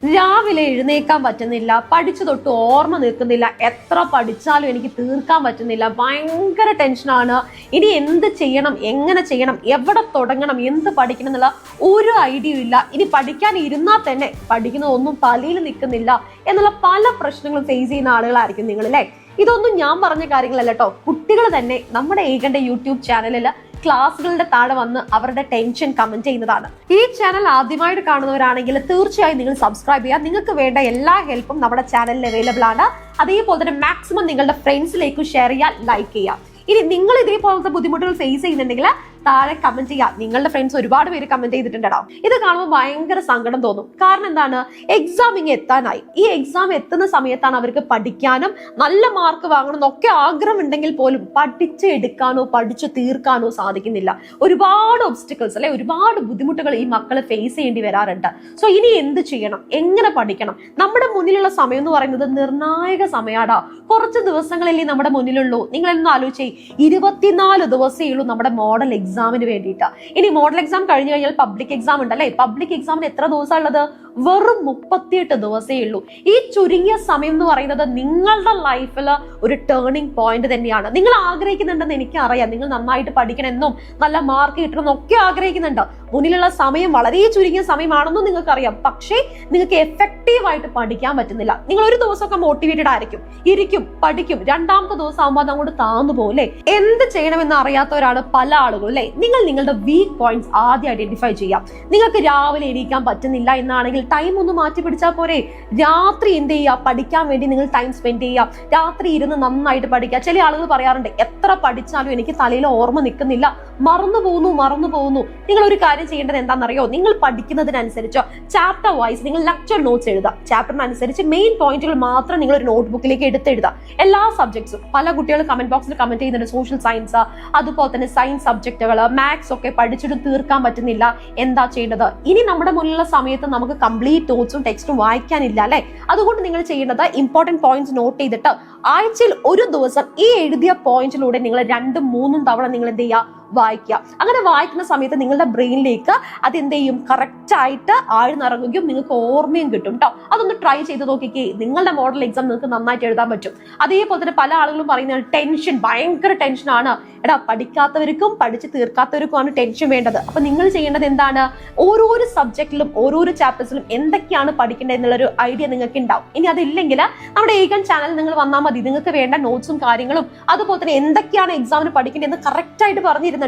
രാവിലെ എഴുന്നേക്കാൻ പറ്റുന്നില്ല, പഠിച്ചു തൊട്ട് ഓർമ്മ നിൽക്കുന്നില്ല, എത്ര പഠിച്ചാലും എനിക്ക് തീർക്കാൻ പറ്റുന്നില്ല, ഭയങ്കര ടെൻഷനാണ്. ഇനി എന്ത് ചെയ്യണം, എങ്ങനെ ചെയ്യണം, എവിടെ തുടങ്ങണം, എന്ത് പഠിക്കണം എന്നുള്ള ഒരു ഐഡിയ ഇല്ല. ഇനി പഠിക്കാൻ ഇരുന്നാൽ തന്നെ പഠിക്കുന്നതൊന്നും തലയിൽ നിൽക്കുന്നില്ല എന്നുള്ള പല പ്രശ്നങ്ങളും ഫേസ് ചെയ്യുന്ന ആളുകളായിരിക്കും നിങ്ങൾ, അല്ലേ? ഇതൊന്നും ഞാൻ പറഞ്ഞ കാര്യങ്ങളല്ല കേട്ടോ. കുട്ടികൾ തന്നെ നമ്മുടെ ഏകന്റെ യൂട്യൂബ് ചാനലിൽ ക്ലാസ്സുകളുടെ താഴെ വന്ന് അവരുടെ ടെൻഷൻ കമന്റ് ചെയ്യുന്നതാണ്. ഈ ചാനൽ ആദ്യമായിട്ട് കാണുന്നവരാണെങ്കിൽ തീർച്ചയായും നിങ്ങൾ സബ്സ്ക്രൈബ് ചെയ്യുക. നിങ്ങൾക്ക് വേണ്ട എല്ലാ ഹെൽപ്പും നമ്മുടെ ചാനലിൽ അവൈലബിൾ ആണ്. അതേപോലെ തന്നെ മാക്സിമം നിങ്ങളുടെ ഫ്രണ്ട്സിലേക്ക് ഷെയർ ചെയ്യുക, ലൈക്ക് ചെയ്യുക. ഇനി നിങ്ങൾ ഇതേപോലത്തെ ബുദ്ധിമുട്ടുകൾ ഫേസ് ചെയ്യുന്നുണ്ടെങ്കിൽ താഴെ കമന്റ് ചെയ്യാം. നിങ്ങളുടെ ഫ്രണ്ട്സ് ഒരുപാട് പേര് കമന്റ് ചെയ്തിട്ടുണ്ടാവും. ഇത് കാണുമ്പോൾ ഭയങ്കര സങ്കടം തോന്നും. കാരണം എന്താണ്, എക്സാം ഇങ്ങനെ എത്താനായി. ഈ എക്സാം എത്തുന്ന സമയത്താണ് അവർക്ക് പഠിക്കാനും നല്ല മാർക്ക് വാങ്ങണം എന്നൊക്കെ ആഗ്രഹം ഉണ്ടെങ്കിൽ പോലും പഠിച്ച് എടുക്കാനോ പഠിച്ചു തീർക്കാനോ സാധിക്കുന്നില്ല. ഒരുപാട് ഒബ്സ്റ്റിക്കിൾസ്, അല്ലെ, ഒരുപാട് ബുദ്ധിമുട്ടുകൾ ഈ മക്കള് ഫേസ് ചെയ്യേണ്ടി വരാറുണ്ട്. സോ ഇനി എന്ത് ചെയ്യണം, എങ്ങനെ പഠിക്കണം? നമ്മുടെ മുന്നിലുള്ള സമയം എന്ന് പറയുന്നത് നിർണായക സമയമാടാ. കുറച്ച് ദിവസങ്ങളല്ലേ നമ്മുടെ മുന്നിലുള്ളൂ. നിങ്ങൾ എന്ന് ആലോചിച്ചേ, 24 ദിവസമേ ഉള്ളൂ നമ്മുടെ മോഡൽ എക്സാമിന് വേണ്ടിയിട്ട്. ഇനി മോഡൽ എക്സാം കഴിഞ്ഞു കഴിഞ്ഞാൽ പബ്ലിക് എക്സാം ഉണ്ടല്ലേ. പബ്ലിക് എക്സാമിന് എത്ര ദിവസം ഉള്ളത്? വെറും 38 ദിവസമേ ഉള്ളൂ. ഈ ചുരുങ്ങിയ സമയം എന്ന് പറയുന്നത് നിങ്ങളുടെ ലൈഫിൽ ഒരു ടേണിംഗ് പോയിന്റ് തന്നെയാണ്. നിങ്ങൾ ആഗ്രഹിക്കുന്നുണ്ടെന്ന് എനിക്കറിയാം. നിങ്ങൾ നന്നായിട്ട് പഠിക്കണമെന്നും നല്ല മാർക്ക് കിട്ടണമെന്നും ഒക്കെ ആഗ്രഹിക്കുന്നുണ്ട്. മുന്നിലുള്ള സമയം വളരെ ചുരുങ്ങിയ സമയമാണെന്നും നിങ്ങൾക്കറിയാം. പക്ഷേ നിങ്ങൾക്ക് എഫക്റ്റീവ് ആയിട്ട് പഠിക്കാൻ പറ്റുന്നില്ല. നിങ്ങൾ ഒരു ദിവസമൊക്കെ മോട്ടിവേറ്റഡ് ആയിരിക്കും, ഇരിക്കും, പഠിക്കും. രണ്ടാമത്തെ ദിവസം ആകുമ്പോൾ അത് അങ്ങോട്ട് താന്നു പോകും, അല്ലെ? എന്ത് ചെയ്യണമെന്ന് അറിയാത്തവരാണ് പല ആളുകളും, അല്ലെ? നിങ്ങൾ നിങ്ങളുടെ വീക്ക് പോയിന്റ്സ് ആദ്യം ഐഡന്റിഫൈ ചെയ്യാം. നിങ്ങൾക്ക് രാവിലെ എണീക്കാൻ പറ്റുന്നില്ല എന്നാണെങ്കിൽ ടൈം ഒന്ന് മാറ്റി പിടിച്ചാൽ പോരെ? രാത്രി എന്ത് ചെയ്യുക, പഠിക്കാൻ വേണ്ടി നിങ്ങൾ ടൈം സ്പെൻഡ് ചെയ്യുക. രാത്രി ഇരുന്ന് നന്നായിട്ട് പഠിക്കുക. ചില ആളുകൾ പറയാറുണ്ട്, എത്ര പഠിച്ചാലും എനിക്ക് തലയിൽ ഓർമ്മ നിൽക്കുന്നില്ല, മറന്നു പോകുന്നു. നിങ്ങൾ ഒരു കാര്യം ചെയ്യേണ്ടത് എന്താണെന്നറിയോ? നിങ്ങൾ പഠിക്കുന്നതിനനുസരിച്ച് ചാപ്റ്റർ വൈസ് നിങ്ങൾ ലെക്ചർ നോട്ട്സ് എഴുതുക. ചാപ്റ്ററിനനുസരിച്ച് മെയിൻ പോയിന്റുകൾ മാത്രം നിങ്ങൾ ഒരു നോട്ട്ബുക്കിലേക്ക് എടുത്തെഴുതുക. എല്ലാ സബ്ജക്ട്സും. പല കുട്ടികൾ കമന്റ് ബോക്സിൽ കമന്റ് ചെയ്യുന്നുണ്ട്, സോഷ്യൽ സയൻസ്, അതുപോലെ തന്നെ സയൻസ് സബ്ജക്റ്റുകൾ, മാത്സ് ഒക്കെ പഠിച്ചിട്ട് തീർക്കാൻ പറ്റുന്നില്ല, എന്താ ചെയ്യേണ്ടത്? ഇനി നമ്മുടെ മുന്നിലുള്ള സമയത്ത് നമുക്ക് കംപ്ലീറ്റ് നോട്ട്സും ടെക്സ്റ്റും വായിക്കാനില്ല, അല്ലെ? അതുകൊണ്ട് നിങ്ങൾ ചെയ്യേണ്ടത് ഇമ്പോർട്ടന്റ് പോയിന്റ്സ് നോട്ട് ചെയ്തിട്ട് ആഴ്ചയിൽ ഒരു ദിവസം ഈ എഴുതിയ പോയിന്റിലൂടെ നിങ്ങൾ 2-3 തവണ നിങ്ങൾ എന്ത് ചെയ്യുക, വായിക്കുക. അങ്ങനെ വായിക്കുന്ന സമയത്ത് നിങ്ങളുടെ ബ്രെയിനിലേക്ക് അത് എന്ത് ചെയ്യും, കറക്റ്റ് ആയിട്ട് ആഴ്ന്നിറങ്ങുകയും നിങ്ങൾക്ക് ഓർമ്മയും കിട്ടും കേട്ടോ. അതൊന്ന് ട്രൈ ചെയ്ത് നോക്കിക്കേ. നിങ്ങളുടെ മോഡൽ എക്സാം നിങ്ങൾക്ക് നന്നായിട്ട് എഴുതാൻ പറ്റും. അതേപോലെ തന്നെ പല ആളുകളും പറയുന്നത് ടെൻഷൻ, ഭയങ്കര ടെൻഷനാണ്. എടാ, പഠിക്കാത്തവർക്കും പഠിച്ച് തീർക്കാത്തവർക്കുമാണ് ടെൻഷൻ വേണ്ടത്. അപ്പൊ നിങ്ങൾ ചെയ്യേണ്ടത് എന്താണ്? ഓരോരോ സബ്ജക്റ്റിലും ഓരോരോ ചാപ്റ്റേഴ്സിലും എന്തൊക്കെയാണ് പഠിക്കേണ്ടത് എന്നുള്ളൊരു ഐഡിയ നിങ്ങൾക്ക് ഉണ്ടാവും. ഇനി അതില്ലെങ്കിൽ നമ്മുടെ ഏകൻ ചാനൽ നിങ്ങൾ വന്നാൽ മതി. നിങ്ങൾക്ക് വേണ്ട നോട്ട്സും കാര്യങ്ങളും അതുപോലെ തന്നെ എന്തൊക്കെയാണ് എക്സാമിന് പഠിക്കേണ്ടതെന്ന് കറക്റ്റ് ആയിട്ട് പറഞ്ഞിരുന്നു.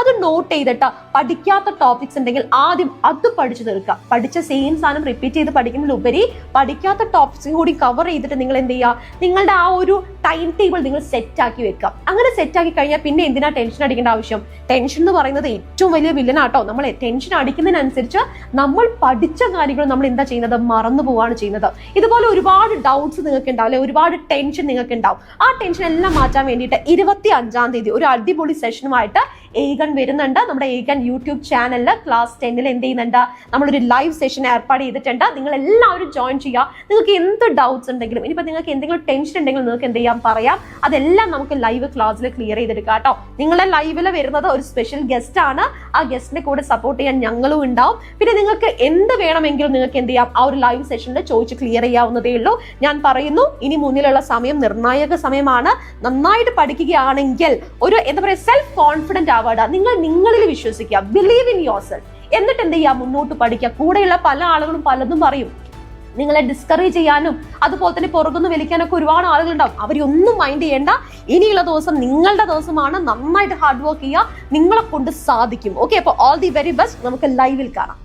അത് നോട്ട് ചെയ്തിട്ട് പഠിക്കാത്ത ടോപ്പിക്സ് ഉണ്ടെങ്കിൽ ആദ്യം അത് പഠിച്ചു തീർക്കുക. പഠിച്ച സെയിം സാധനം റിപ്പീറ്റ് ചെയ്ത് പഠിക്കുന്നതിലുപരി പഠിക്കാത്ത ടോപ്പിക്സും കൂടി കവർ ചെയ്തിട്ട് നിങ്ങൾ എന്ത് ചെയ്യുക, നിങ്ങളുടെ ആ ഒരു ടൈം ടേബിൾ നിങ്ങൾ സെറ്റ് ആക്കി വെക്കുക. അങ്ങനെ സെറ്റ് ആക്കി കഴിഞ്ഞാൽ പിന്നെ എന്തിനാ ടെൻഷൻ അടിക്കേണ്ട ആവശ്യം? ടെൻഷൻ എന്ന് പറയുന്നത് ഏറ്റവും വലിയ വില്ലനാട്ടോ. നമ്മൾ ടെൻഷൻ അടിക്കുന്നതിനനുസരിച്ച് നമ്മൾ പഠിച്ച കാര്യങ്ങൾ നമ്മൾ എന്താ ചെയ്യുന്നത്, മറന്നു പോവാണ് ചെയ്യുന്നത്. ഇതുപോലെ ഒരുപാട് ഡൗട്ട്സ് നിങ്ങൾക്ക് ഉണ്ടാവും, അല്ലെ? ഒരുപാട് ടെൻഷൻ നിങ്ങൾക്ക് ഉണ്ടാവും. ആ ടെൻഷൻ എല്ലാം മാറ്റാൻ വേണ്ടിയിട്ട് 25-ാം തീയതി ഒരു അടിപൊളി സെഷനുമായിട്ട് ഏകൻ വരുന്നുണ്ട്. നമ്മുടെ ഏകൻ യൂട്യൂബ് ചാനലിൽ ക്ലാസ് 10 എന്ത് ചെയ്യുന്നുണ്ട്, നമ്മളൊരു ലൈവ് സെഷൻ ഏർപ്പാട് ചെയ്തിട്ടുണ്ട്. നിങ്ങൾ എല്ലാവരും ജോയിൻ ചെയ്യുക. നിങ്ങൾക്ക് എന്ത് ഡൗട്ട്സ് ഉണ്ടെങ്കിലും, ഇനിയിപ്പോൾ നിങ്ങൾക്ക് എന്തെങ്കിലും ടെൻഷൻ ഉണ്ടെങ്കിൽ നിങ്ങൾക്ക് എന്ത് ചെയ്യാം, പറയാം. അതെല്ലാം നമുക്ക് ലൈവ് ക്ലാസ്സിൽ ക്ലിയർ ചെയ്തെടുക്കാം കേട്ടോ. നിങ്ങളെ ലൈവിൽ വരുന്നത് ഒരു സ്പെഷ്യൽ ഗസ്റ്റ് ആണ്. ആ ഗസ്റ്റിനെ കൂടെ സപ്പോർട്ട് ചെയ്യാൻ ഞങ്ങളും ഉണ്ടാവും. പിന്നെ നിങ്ങൾക്ക് എന്ത് വേണമെങ്കിലും നിങ്ങൾക്ക് എന്ത് ചെയ്യാം, ആ ഒരു ലൈവ് സെഷനിൽ ചോദിച്ച് ക്ലിയർ ചെയ്യാവുന്നതേ ഉള്ളൂ. ഞാൻ പറയുന്നു, ഇനി മുന്നിലുള്ള സമയം നിർണായക സമയമാണ്. നന്നായിട്ട് പഠിക്കുകയാണെങ്കിൽ ഒരു എന്താ പറയുക, സെൽഫ് കോൺഫിഡന്റ് ആവാട. നിങ്ങൾ നിങ്ങളിൽ വിശ്വസിക്കുക, ബിലീവ് ഇൻ യുവർ സെൽഫ്. എന്നിട്ട് എന്ത് ചെയ്യുക, മുന്നോട്ട് പഠിക്കുക. കൂടെയുള്ള പല ആളുകളും പലതും പറയും, നിങ്ങളെ ഡിസ്കറേജ് ചെയ്യാനും അതുപോലെ തന്നെ പുറകുന്ന് വലിക്കാനൊക്കെ ഒരുപാട് ആളുകളുണ്ടാവും. അവരൊന്നും മൈൻഡ് ചെയ്യേണ്ട. ഇനിയുള്ള ദിവസം നിങ്ങളുടെ ദിവസമാണ്. നന്നായിട്ട് ഹാർഡ് വർക്ക് ചെയ്യുക. നിങ്ങളെ കൊണ്ട് സാധിക്കും. ഓക്കെ, അപ്പോൾ ഓൾ ദി വെരി ബെസ്റ്റ്. നമുക്ക് ലൈവിൽ കാണാം.